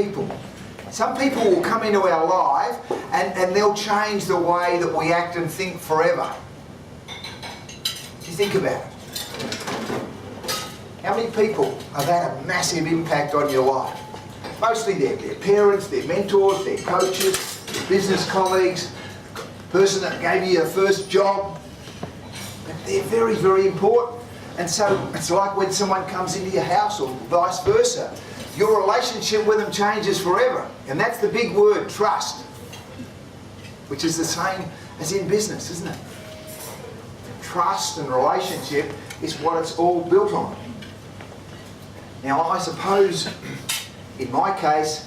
people. Some people will come into our life and they'll change the way that we act and think forever. You think about it. How many people have had a massive impact on your life? Mostly their parents, their mentors, their coaches, their business colleagues, the person that gave you your first job. But they're very, very important. And so it's like when someone comes into your house or vice versa. Your relationship with them changes forever. And that's the big word, trust. Which is the same as in business, isn't it? Trust and relationship is what it's all built on. Now I suppose, in my case,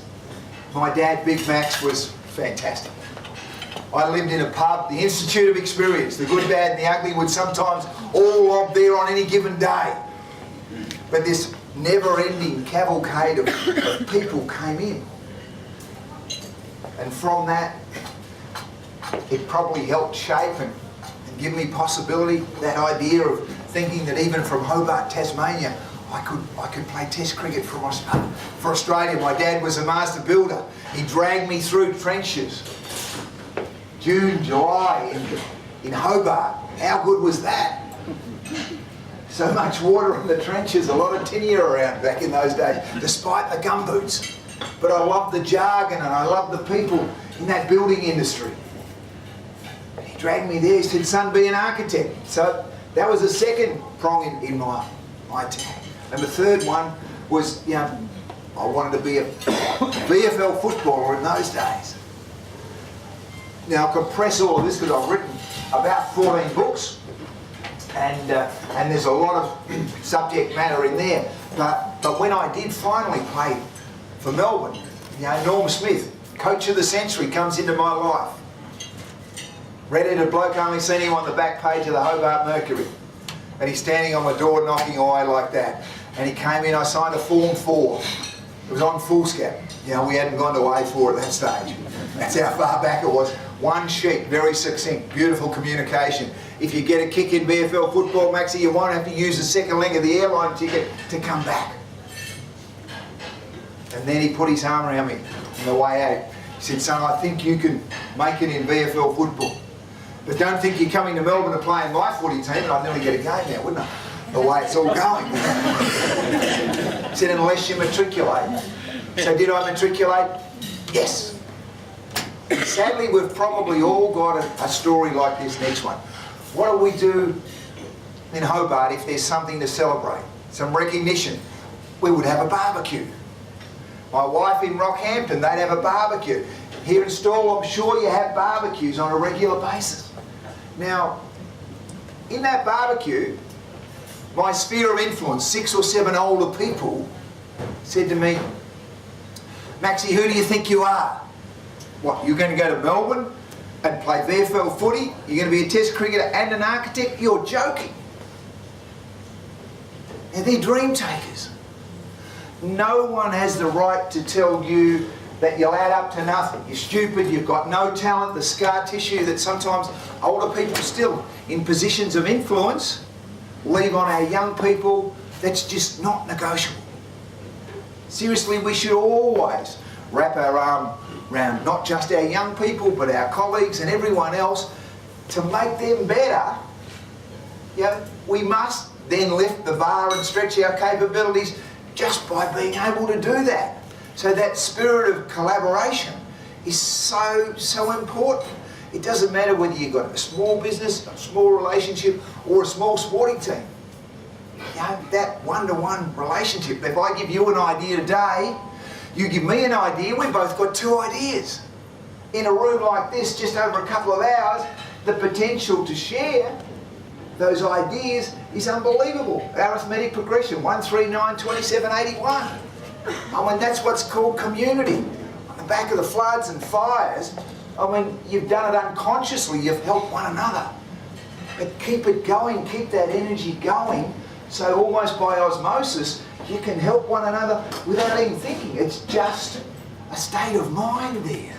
my dad, Big Max, was fantastic. I lived in a pub, the Institute of Experience. The good, bad and the ugly would sometimes all lob there on any given day. But this never-ending cavalcade of people came in. And from that, it probably helped shape and give me possibility, that idea of thinking that even from Hobart, Tasmania, I could play Test cricket for Australia. My dad was a master builder. He dragged me through trenches. June, July in Hobart. How good was that? So much water in the trenches, a lot of tinea around back in those days, despite the gumboots. But I loved the jargon and I loved the people in that building industry. He dragged me there. He said, "Son, be an architect." So that was the second prong in my tag. And the third one was, I wanted to be a VFL footballer in those days. Now I compress all of this because I've written about 14 books, and there's a lot of subject matter in there. But when I did finally play for Melbourne, Norm Smith, coach of the century, comes into my life. Red-headed bloke, only seen him on the back page of the Hobart Mercury. And he's standing on my door knocking away like that. And he came in, I signed a Form 4. It was on foolscap. We hadn't gone to A4 at that stage. That's how far back it was. One sheet, very succinct, beautiful communication. If you get a kick in VFL football, Maxie, you won't have to use the second leg of the airline ticket to come back. And then he put his arm around me on the way out. He said, "Son, I think you can make it in VFL football. But don't think you're coming to Melbourne to play in my footy team," and I'd nearly get a game now, wouldn't I? The way it's all going. He said, "Unless you matriculate." So did I matriculate? Yes. Sadly, we've probably all got a story like this next one. What do we do in Hobart if there's something to celebrate? Some recognition. We would have a barbecue. My wife in Rockhampton, they'd have a barbecue. Here in Stawell, I'm sure you have barbecues on a regular basis. Now, in that barbecue, my sphere of influence, 6 or 7 older people, said to me, "Maxie, who do you think you are? What, you're going to go to Melbourne and play VFL footy? You're going to be a Test cricketer and an architect? You're joking." Now, they're dream takers. No one has the right to tell you that you'll add up to nothing. You're stupid, you've got no talent, the scar tissue that sometimes older people still in positions of influence leave on our young people, that's just not negotiable. Seriously, we should always wrap our arm around not just our young people, but our colleagues and everyone else to make them better. We must then lift the bar and stretch our capabilities just by being able to do that. So that spirit of collaboration is so important. It doesn't matter whether you've got a small business, a small relationship, or a small sporting team. That one-to-one relationship. If I give you an idea today, you give me an idea, we've both got 2 ideas. In a room like this, just over a couple of hours, the potential to share those ideas is unbelievable. Arithmetic progression, 1, 3, 9, 27, 81. That's what's called community. On the back of the floods and fires, you've done it unconsciously, you've helped one another. But keep it going, keep that energy going, so almost by osmosis, you can help one another without even thinking. It's just a state of mind there.